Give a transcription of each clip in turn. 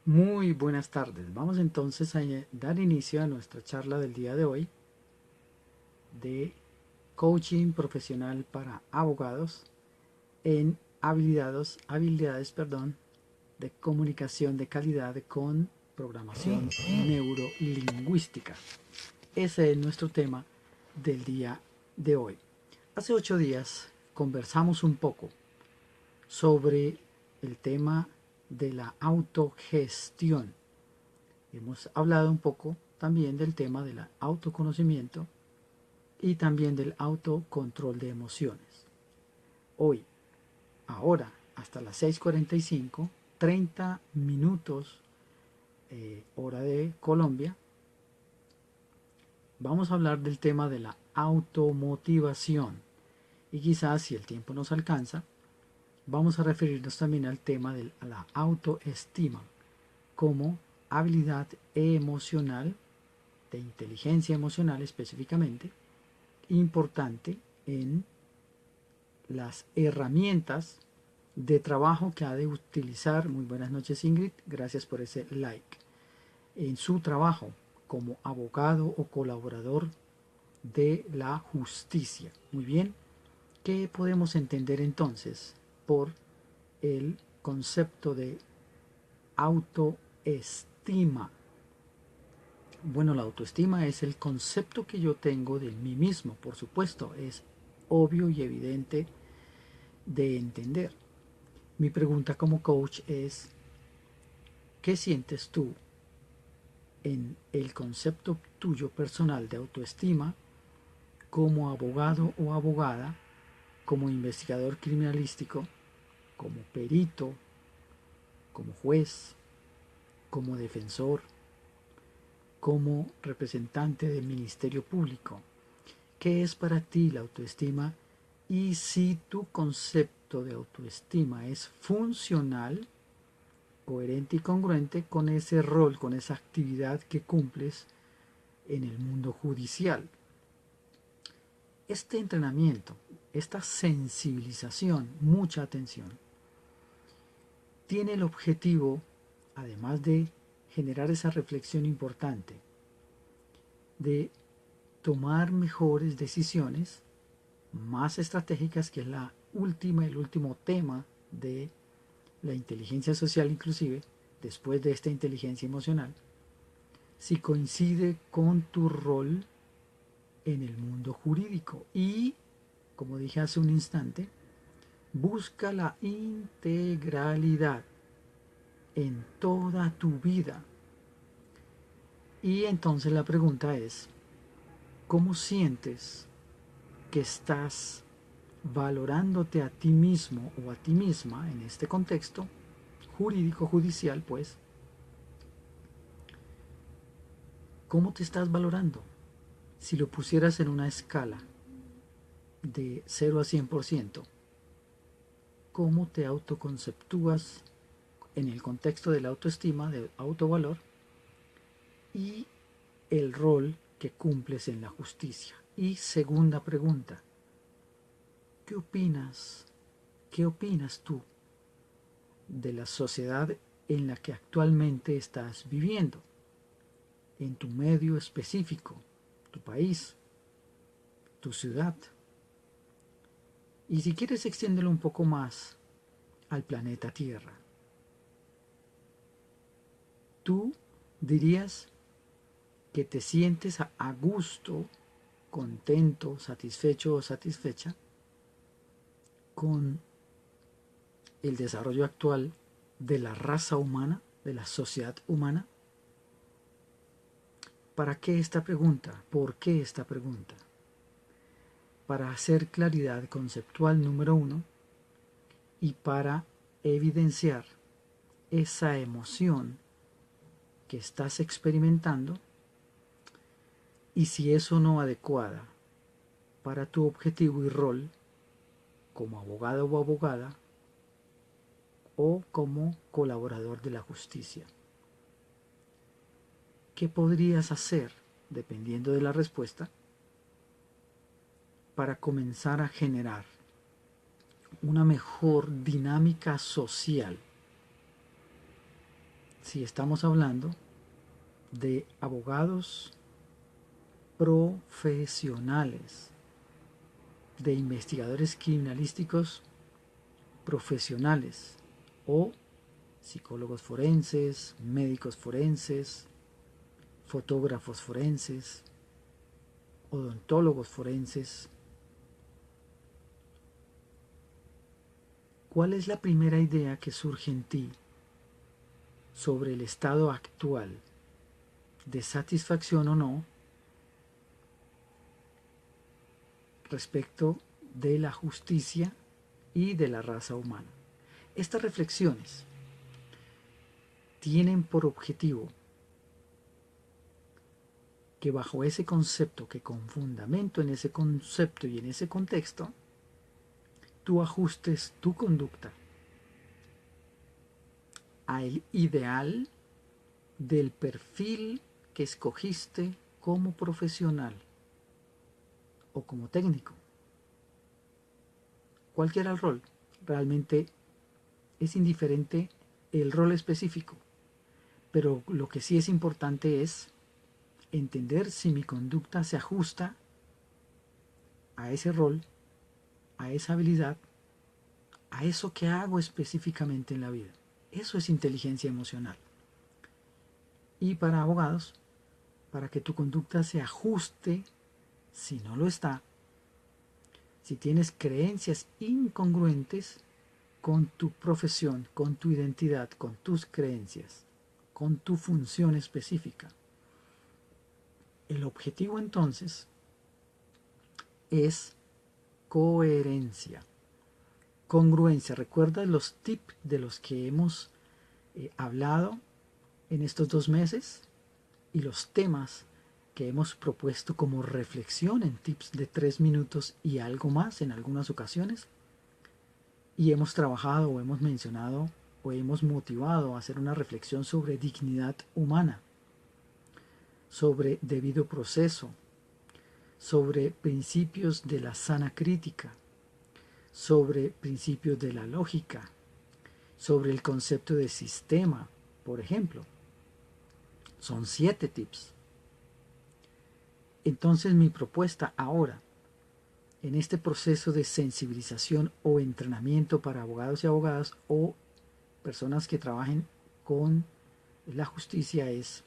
Muy buenas tardes. Vamos entonces a dar inicio a nuestra charla del día de hoy de coaching profesional para abogados en habilidades, de comunicación de calidad con programación neurolingüística. Ese es nuestro tema del día de hoy. Hace 8 días conversamos un poco sobre el tema de la autogestión. Hemos hablado un poco también del tema del autoconocimiento y también del autocontrol de emociones. Hoy, ahora, hasta las 6:45, 30 minutos, hora de Colombia, vamos a hablar del tema de la automotivación. Y quizás, si el tiempo nos alcanza, vamos a referirnos también al tema de la autoestima como habilidad emocional, de inteligencia emocional específicamente, importante en las herramientas de trabajo que ha de utilizar. Muy buenas noches, Ingrid, gracias por ese like. En su trabajo como abogado o colaborador de la justicia. Muy bien, ¿qué podemos entender entonces por el concepto de autoestima? Bueno, la autoestima es el concepto que yo tengo de mí mismo, por supuesto, es obvio y evidente de entender. Mi pregunta como coach es, ¿qué sientes tú en el concepto tuyo personal de autoestima como abogado o abogada, como investigador criminalístico, como perito, como juez, como defensor, como representante del Ministerio Público? ¿Qué es para ti la autoestima? Y si tu concepto de autoestima es funcional, coherente y congruente con ese rol, con esa actividad que cumples en el mundo judicial. Este entrenamiento, esta sensibilización, mucha atención, tiene el objetivo, además de generar esa reflexión importante, de tomar mejores decisiones, más estratégicas, que es el último tema de la inteligencia social inclusive, después de esta inteligencia emocional, si coincide con tu rol en el mundo jurídico y, como dije hace un instante, busca la integralidad en toda tu vida. Y entonces la pregunta es, ¿cómo sientes que estás valorándote a ti mismo o a ti misma en este contexto jurídico, judicial, pues? ¿Cómo te estás valorando? Si lo pusieras en una escala de 0 a 100%, ¿cómo te autoconceptúas en el contexto de la autoestima, del autovalor y el rol que cumples en la justicia? Y segunda pregunta, ¿qué opinas? ¿Qué opinas tú de la sociedad en la que actualmente estás viviendo? En tu medio específico, tu país, tu ciudad. Y si quieres, extiéndelo un poco más al planeta Tierra. Tú dirías que te sientes a gusto, contento, satisfecho o satisfecha con el desarrollo actual de la raza humana, de la sociedad humana. ¿Para qué esta pregunta? ¿Por qué esta pregunta? Para hacer claridad conceptual número uno y para evidenciar esa emoción que estás experimentando y si es o no adecuada para tu objetivo y rol como abogado o abogada o como colaborador de la justicia. ¿Qué podrías hacer, dependiendo de la respuesta, para comenzar a generar una mejor dinámica social si estamos hablando de abogados profesionales, de investigadores criminalísticos profesionales o psicólogos forenses, médicos forenses, fotógrafos forenses, odontólogos forenses. ¿Cuál es la primera idea que surge en ti sobre el estado actual de satisfacción o no respecto de la justicia y de la raza humana? Estas reflexiones tienen por objetivo que bajo ese concepto, que con fundamento en ese concepto y en ese contexto, tú ajustes tu conducta al ideal del perfil que escogiste como profesional o como técnico. Cualquiera el rol, realmente es indiferente el rol específico, pero lo que sí es importante es entender si mi conducta se ajusta a ese rol, a esa habilidad, a eso que hago específicamente en la vida. Eso es inteligencia emocional. Y para abogados, para que tu conducta se ajuste, si no lo está, si tienes creencias incongruentes con tu profesión, con tu identidad, con tus creencias, con tu función específica. El objetivo entonces es coherencia, congruencia. ¿Recuerdas los tips de los que hemos hablado en estos 2 meses? Y los temas que hemos propuesto como reflexión en tips de 3 minutos y algo más en algunas ocasiones. Y hemos trabajado o hemos mencionado o hemos motivado a hacer una reflexión sobre dignidad humana, sobre debido proceso, sobre principios de la sana crítica, sobre principios de la lógica, sobre el concepto de sistema, por ejemplo. Son 7 tips. Entonces mi propuesta ahora, en este proceso de sensibilización o entrenamiento para abogados y abogadas o personas que trabajen con la justicia, es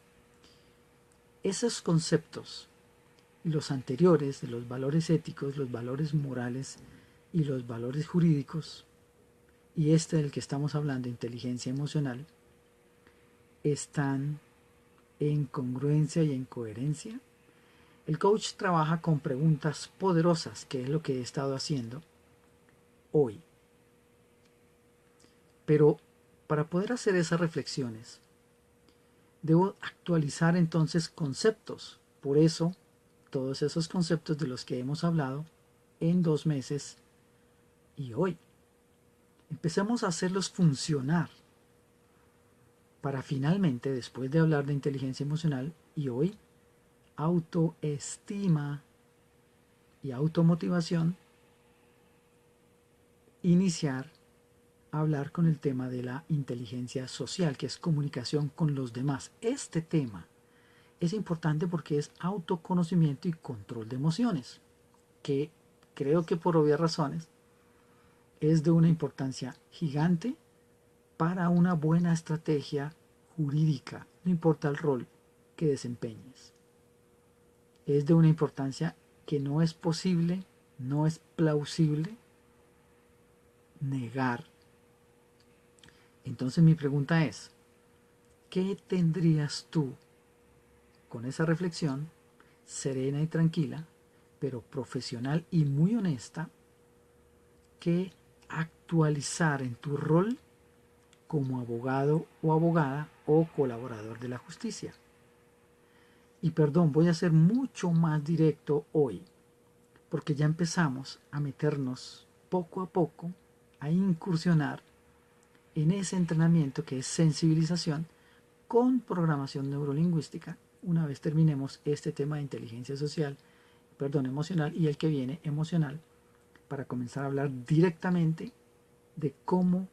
esos conceptos y los anteriores de los valores éticos, los valores morales y los valores jurídicos, y este del que estamos hablando, inteligencia emocional, están en congruencia y en coherencia. El coach trabaja con preguntas poderosas, que es lo que he estado haciendo hoy. Pero para poder hacer esas reflexiones, debo actualizar entonces conceptos. Por eso, todos esos conceptos de los que hemos hablado en 2 meses y hoy. Empecemos a hacerlos funcionar para finalmente, después de hablar de inteligencia emocional y hoy, autoestima y automotivación, iniciar a hablar con el tema de la inteligencia social, que es comunicación con los demás. Este tema es importante porque es autoconocimiento y control de emociones, que creo que por obvias razones es de una importancia gigante para una buena estrategia jurídica, no importa el rol que desempeñes. Es de una importancia que no es posible, no es plausible negar. Entonces mi pregunta es, ¿qué tendrías tú con esa reflexión serena y tranquila, pero profesional y muy honesta, que actualizar en tu rol como abogado o abogada o colaborador de la justicia? Y perdón, voy a ser mucho más directo hoy, porque ya empezamos a meternos poco a poco, a incursionar en ese entrenamiento que es sensibilización con programación neurolingüística, una vez terminemos este tema de inteligencia social, emocional, y el que viene emocional, para comenzar a hablar directamente de cómo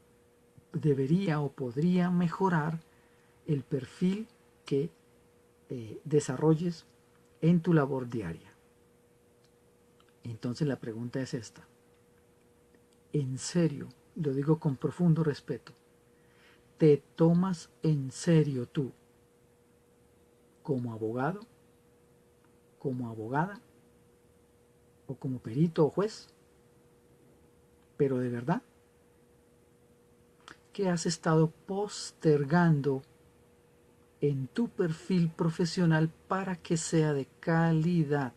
debería o podría mejorar el perfil que desarrolles en tu labor diaria. Entonces la pregunta es esta. En serio, lo digo con profundo respeto, ¿te tomas en serio tú como abogado, como abogada o como perito o juez? Pero de verdad, ¿qué has estado postergando en tu perfil profesional para que sea de calidad?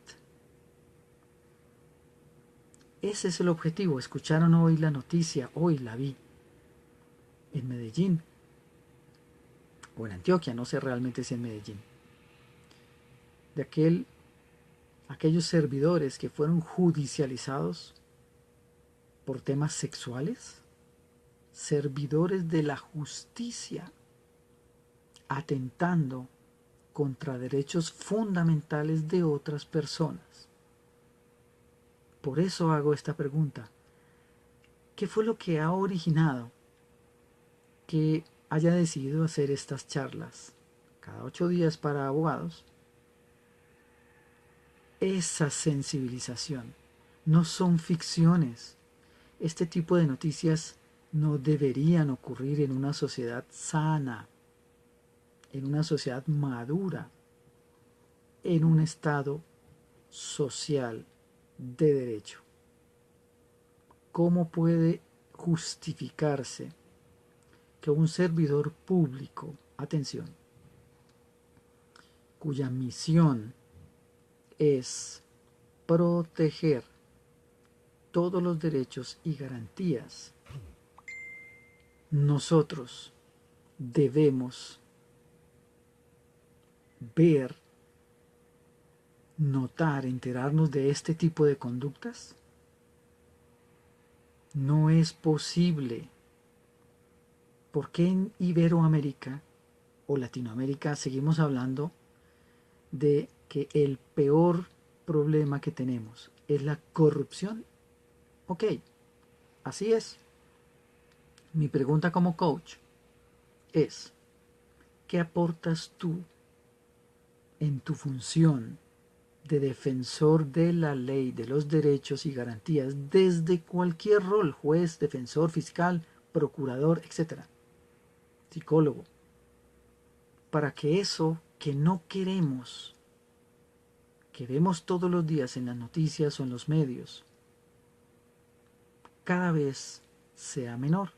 Ese es el objetivo. Escucharon hoy la noticia, hoy la vi en Medellín o en Antioquia, no sé realmente si en Medellín, de aquellos servidores que fueron judicializados por temas sexuales, servidores de la justicia, atentando contra derechos fundamentales de otras personas. Por eso hago esta pregunta. ¿Qué fue lo que ha originado que haya decidido hacer estas charlas cada 8 días para abogados? Esa sensibilización. No son ficciones. Este tipo de noticias no deberían ocurrir en una sociedad sana, en una sociedad madura, en un estado social de derecho. ¿Cómo puede justificarse que un servidor público, atención, cuya misión es proteger todos los derechos y garantías, nosotros debemos ver, notar, enterarnos de este tipo de conductas? No es posible. ¿Por qué en Iberoamérica o Latinoamérica seguimos hablando de que el peor problema que tenemos es la corrupción? Ok, así es. Mi pregunta como coach es, ¿qué aportas tú en tu función de defensor de la ley, de los derechos y garantías, desde cualquier rol, juez, defensor, fiscal, procurador, etcétera, psicólogo, para que eso que no queremos, que vemos todos los días en las noticias o en los medios, cada vez sea menor?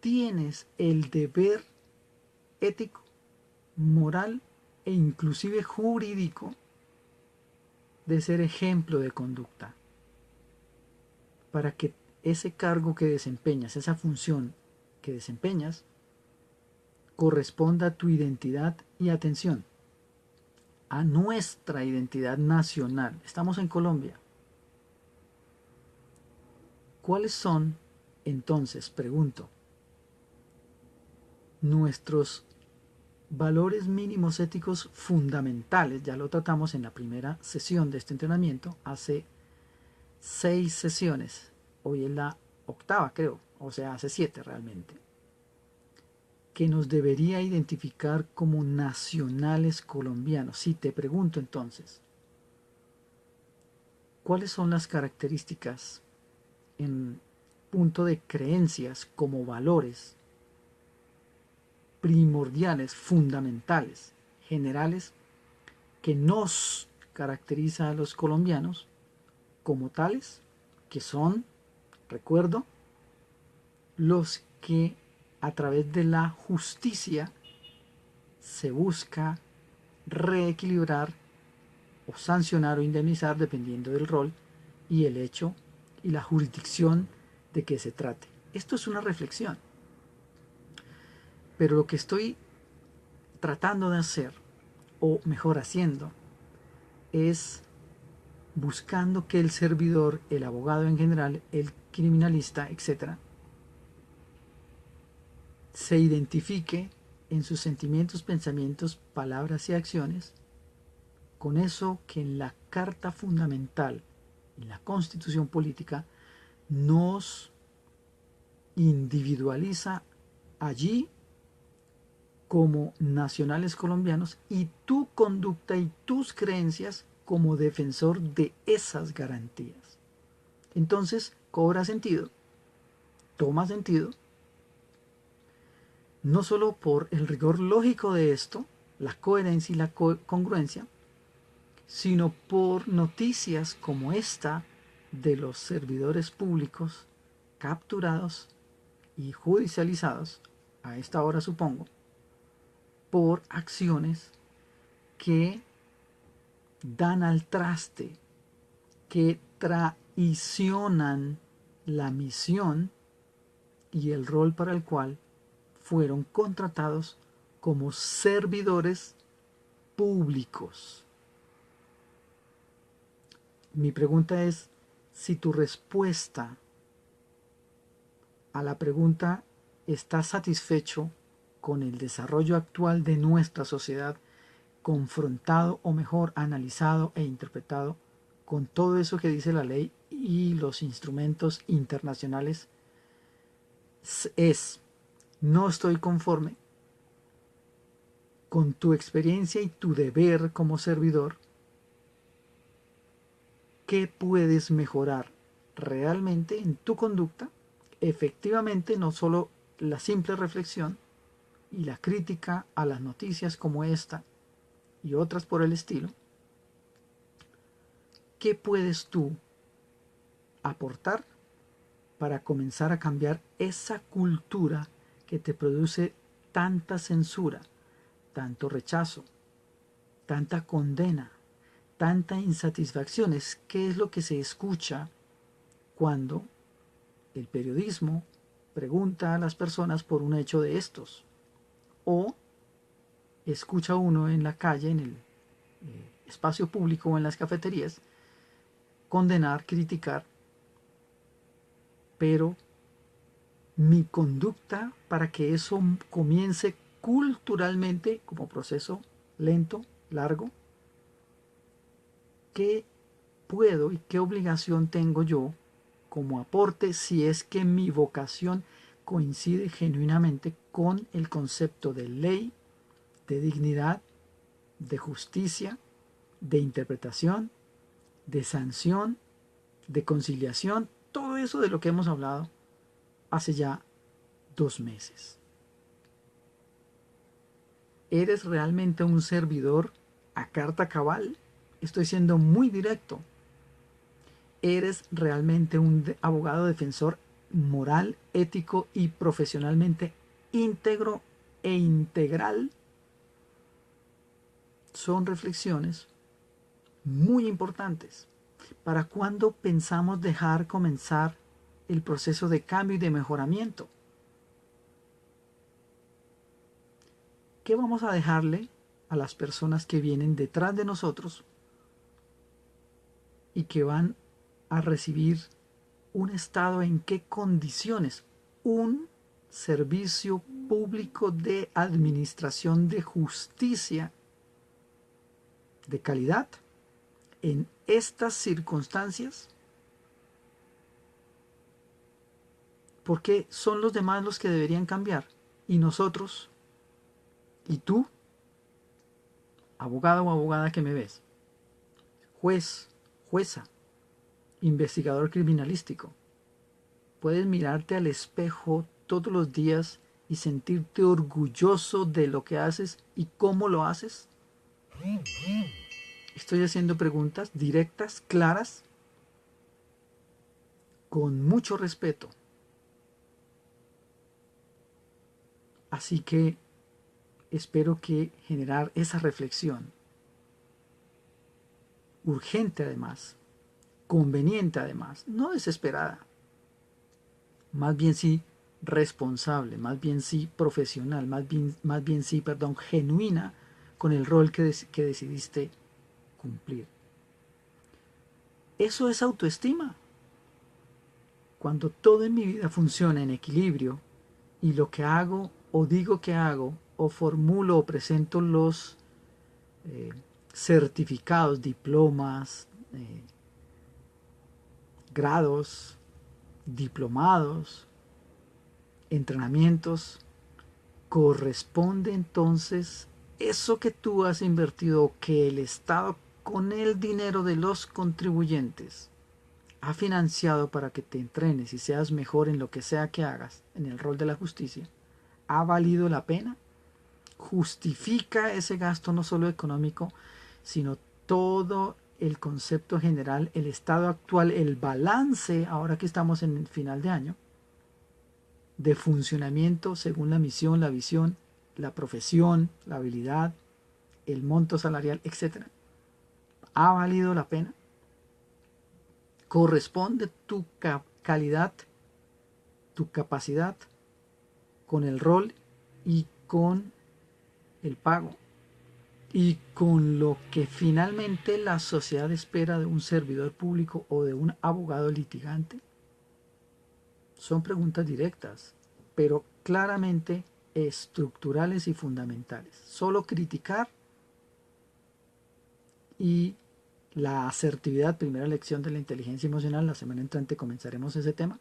Tienes el deber ético, moral e inclusive jurídico de ser ejemplo de conducta para que ese cargo que desempeñas, esa función que desempeñas, corresponda a tu identidad y atención, a nuestra identidad nacional. Estamos en Colombia. ¿Cuáles son, entonces, pregunto, nuestros valores mínimos éticos fundamentales? Ya lo tratamos en la primera sesión de este entrenamiento, hace 6 sesiones. Hoy es la octava, creo, o sea, hace 7 realmente. Que nos debería identificar como nacionales colombianos. Si te pregunto entonces, ¿cuáles son las características en punto de creencias como valores primordiales, fundamentales, generales, que nos caracteriza a los colombianos como tales, que son, recuerdo, los que a través de la justicia se busca reequilibrar o sancionar o indemnizar dependiendo del rol y el hecho y la jurisdicción de que se trate? Esto es una reflexión, pero lo que estoy tratando de hacer, o mejor haciendo, es buscando que el servidor, el abogado en general, el criminalista, etcétera, se identifique en sus sentimientos, pensamientos, palabras y acciones con eso que en la Carta Fundamental, en la Constitución Política, nos individualiza allí como nacionales colombianos y tu conducta y tus creencias como defensor de esas garantías. Entonces cobra sentido, toma sentido, no solo por el rigor lógico de esto, la coherencia y la congruencia, sino por noticias como esta de los servidores públicos capturados y judicializados, a esta hora supongo, por acciones que dan al traste, que traicionan la misión y el rol para el cual fueron contratados como servidores públicos. Mi pregunta es si tu respuesta a la pregunta ¿estás satisfecho con el desarrollo actual de nuestra sociedad, confrontado o mejor analizado e interpretado con todo eso que dice la ley y los instrumentos internacionales? Es no estoy conforme con tu experiencia y tu deber como servidor. ¿Qué puedes mejorar realmente en tu conducta? Efectivamente, no solo la simple reflexión y la crítica a las noticias como esta y otras por el estilo. ¿Qué puedes tú aportar para comenzar a cambiar esa cultura que te produce tanta censura, tanto rechazo, tanta condena, tanta insatisfacción? ¿Qué es lo que se escucha cuando el periodismo pregunta a las personas por un hecho de estos? O escucha uno en la calle, en el espacio público o en las cafeterías, condenar, criticar, pero mi conducta para que eso comience culturalmente como proceso lento, largo, ¿qué puedo y qué obligación tengo yo como aporte si es que mi vocación coincide genuinamente con el concepto de ley, de dignidad, de justicia, de interpretación, de sanción, de conciliación, todo eso de lo que hemos hablado hace ya 2 meses? ¿Eres realmente un servidor a carta cabal? Estoy siendo muy directo. ¿Eres realmente un abogado defensor moral, ético y profesionalmente íntegro e integral? Son reflexiones muy importantes para cuando pensamos dejar comenzar el proceso de cambio y de mejoramiento. ¿Qué vamos a dejarle a las personas que vienen detrás de nosotros y que van a recibir un Estado? ¿En qué condiciones? Un servicio público de administración de justicia de calidad en estas circunstancias. Porque son los demás los que deberían cambiar y nosotros y tú, abogado o abogada que me ves, juez, jueza, investigador criminalístico, puedes mirarte al espejo todos los días y sentirte orgulloso de lo que haces y cómo lo haces. Estoy haciendo preguntas directas, claras, con mucho respeto. Así que espero que generar esa reflexión, urgente además, conveniente además, no desesperada, más bien sí responsable, más bien sí profesional, más bien sí, perdón, genuina con el rol que decidiste cumplir. Eso es autoestima. Cuando todo en mi vida funciona en equilibrio y lo que hago o digo que hago o formulo o presento los certificados, diplomas, grados, diplomados, entrenamientos, corresponde entonces eso que tú has invertido, que el Estado con el dinero de los contribuyentes ha financiado para que te entrenes y seas mejor en lo que sea que hagas, en el rol de la justicia, ¿ha valido la pena? ¿Justifica ese gasto no solo económico, sino todo el concepto general, el estado actual, el balance, ahora que estamos en el final de año, de funcionamiento según la misión, la visión, la profesión, la habilidad, el monto salarial, etcétera? ¿Ha valido la pena? ¿Corresponde tu calidad, tu capacidad con el rol y con el pago y con lo que finalmente la sociedad espera de un servidor público o de un abogado litigante? Son preguntas directas, pero claramente estructurales y fundamentales. Solo criticar y la asertividad, primera lección de la inteligencia emocional, la semana entrante comenzaremos ese tema.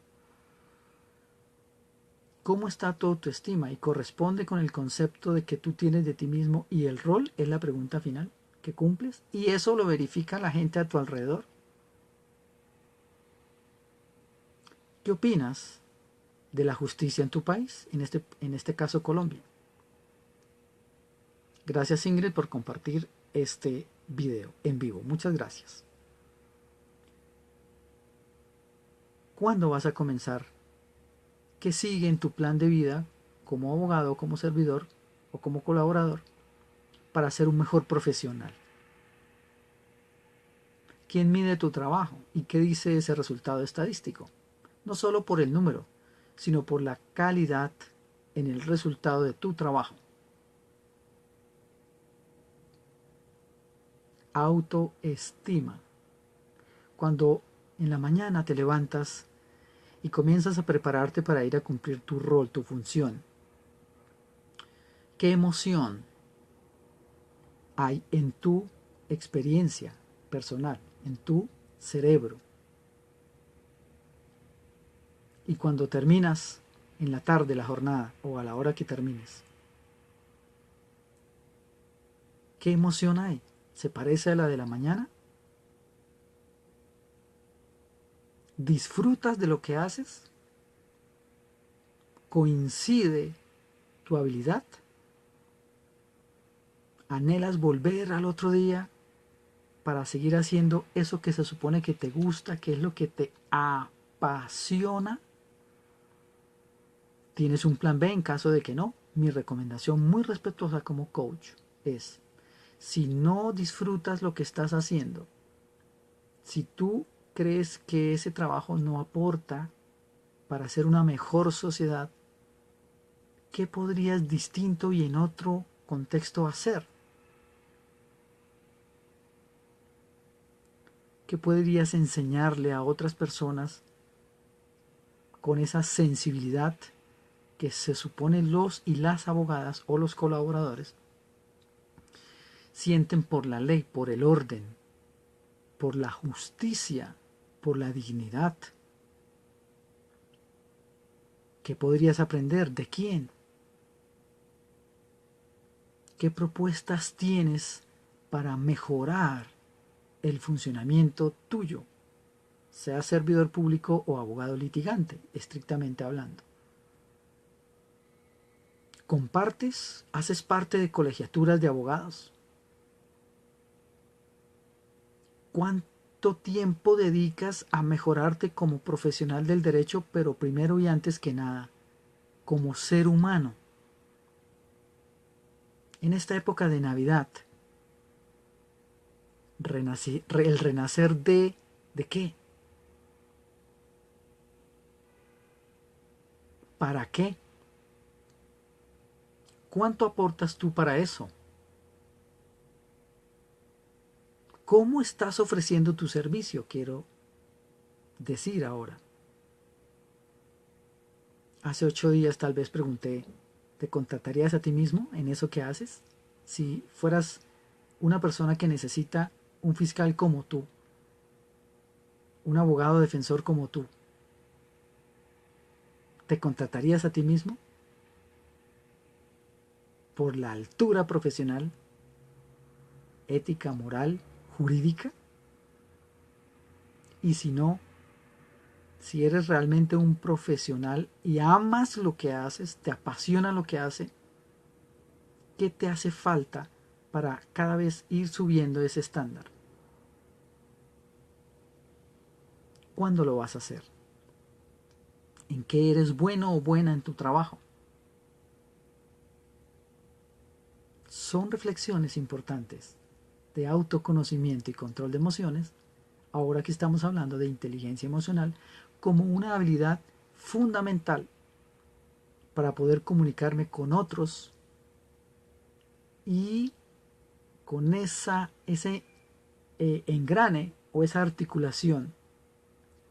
¿Cómo está tu autoestima? Y corresponde con el concepto de que tú tienes de ti mismo, y el rol es la pregunta final que cumples, y eso lo verifica la gente a tu alrededor. ¿Qué opinas de la justicia en tu país, en este caso Colombia? Gracias, Ingrid, por compartir este video en vivo. Muchas gracias. ¿Cuándo vas a comenzar? ¿Qué sigue en tu plan de vida como abogado, como servidor o como colaborador para ser un mejor profesional? ¿Quién mide tu trabajo y qué dice ese resultado estadístico? No solo por el número, sino por la calidad en el resultado de tu trabajo. Autoestima. Cuando en la mañana te levantas y comienzas a prepararte para ir a cumplir tu rol, tu función, ¿qué emoción hay en tu experiencia personal, en tu cerebro? Y cuando terminas en la tarde la jornada o a la hora que termines, ¿qué emoción hay? ¿Se parece a la de la mañana? ¿Disfrutas de lo que haces? ¿Coincide tu habilidad? ¿Anhelas volver al otro día para seguir haciendo eso que se supone que te gusta, que es lo que te apasiona? ¿Tienes un plan B en caso de que no? Mi recomendación muy respetuosa como coach es: si no disfrutas lo que estás haciendo, si tú crees que ese trabajo no aporta para hacer una mejor sociedad, ¿qué podrías distinto y en otro contexto hacer? ¿Qué podrías enseñarle a otras personas con esa sensibilidad que se supone los y las abogadas o los colaboradores sienten por la ley, por el orden, por la justicia, por la dignidad? ¿Qué podrías aprender? ¿De quién? ¿Qué propuestas tienes para mejorar el funcionamiento tuyo, sea servidor público o abogado litigante, estrictamente hablando? ¿Compartes? ¿Haces parte de colegiaturas de abogados? ¿Cuánto tiempo dedicas a mejorarte como profesional del derecho, pero primero y antes que nada, como ser humano? En esta época de Navidad, el renacer ¿de qué? ¿Para qué? ¿Cuánto aportas tú para eso? ¿Cómo estás ofreciendo tu servicio? Quiero decir ahora. Hace 8 días tal vez pregunté: ¿te contratarías a ti mismo en eso que haces? Si fueras una persona que necesita un fiscal como tú, un abogado defensor como tú, ¿te contratarías a ti mismo? por la altura profesional, ética, moral, jurídica. Y si no, si eres realmente un profesional y amas lo que haces, te apasiona lo que haces, ¿qué te hace falta para cada vez ir subiendo ese estándar? ¿Cuándo lo vas a hacer? ¿En qué eres bueno o buena en tu trabajo? Son reflexiones importantes de autoconocimiento y control de emociones, ahora que estamos hablando de inteligencia emocional, como una habilidad fundamental para poder comunicarme con otros y con ese engrane o esa articulación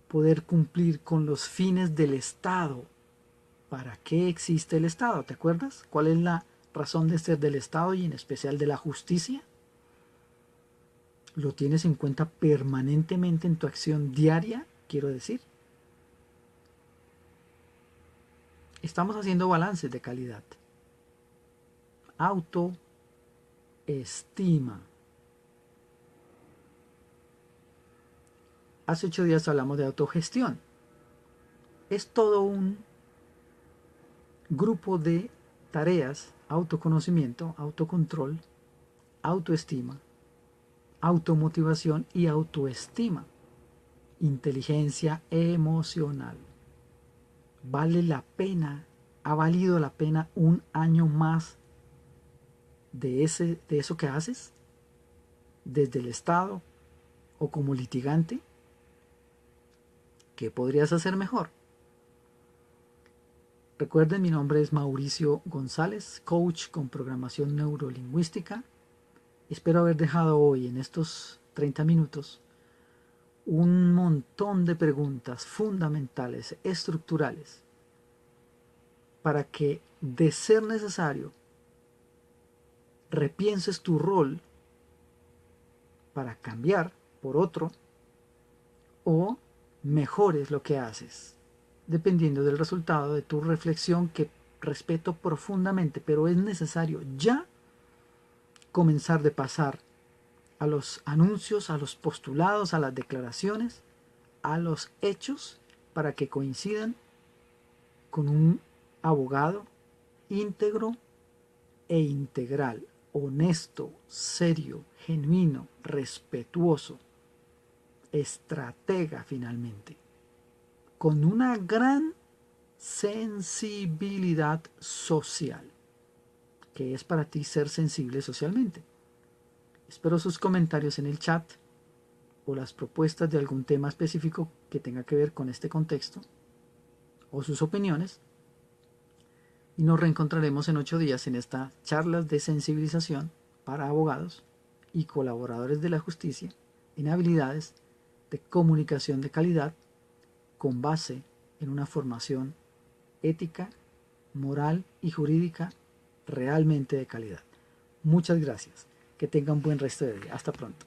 poder cumplir con los fines del Estado. ¿Para qué existe el Estado? ¿Te acuerdas? ¿Cuál es la razón de ser del Estado y en especial de la justicia? ¿Lo tienes en cuenta permanentemente en tu acción diaria? Quiero decir, estamos haciendo balances de calidad. Autoestima. Hace 8 días hablamos de autogestión. Es todo un grupo de tareas: autoconocimiento, autocontrol, autoestima, automotivación y autoestima. Inteligencia emocional. Vale la pena, ha valido la pena un año más de eso que haces desde el Estado o como litigante. ¿Qué podrías hacer mejor? Recuerden, mi nombre es Mauricio González, coach con programación neurolingüística. Espero haber dejado hoy en estos 30 minutos un montón de preguntas fundamentales, estructurales, para que, de ser necesario, repienses tu rol para cambiar por otro o mejores lo que haces, dependiendo del resultado de tu reflexión, que respeto profundamente, pero es necesario ya comenzar de pasar a los anuncios, a los postulados, a las declaraciones, a los hechos, para que coincidan con un abogado íntegro e integral, honesto, serio, genuino, respetuoso, estratega finalmente, con una gran sensibilidad social, que es para ti ser sensible socialmente. Espero sus comentarios en el chat o las propuestas de algún tema específico que tenga que ver con este contexto, o sus opiniones, y nos reencontraremos en 8 días en estas charlas de sensibilización para abogados y colaboradores de la justicia en habilidades de comunicación de calidad con base en una formación ética, moral y jurídica realmente de calidad. Muchas gracias. Que tengan buen resto de día. Hasta pronto.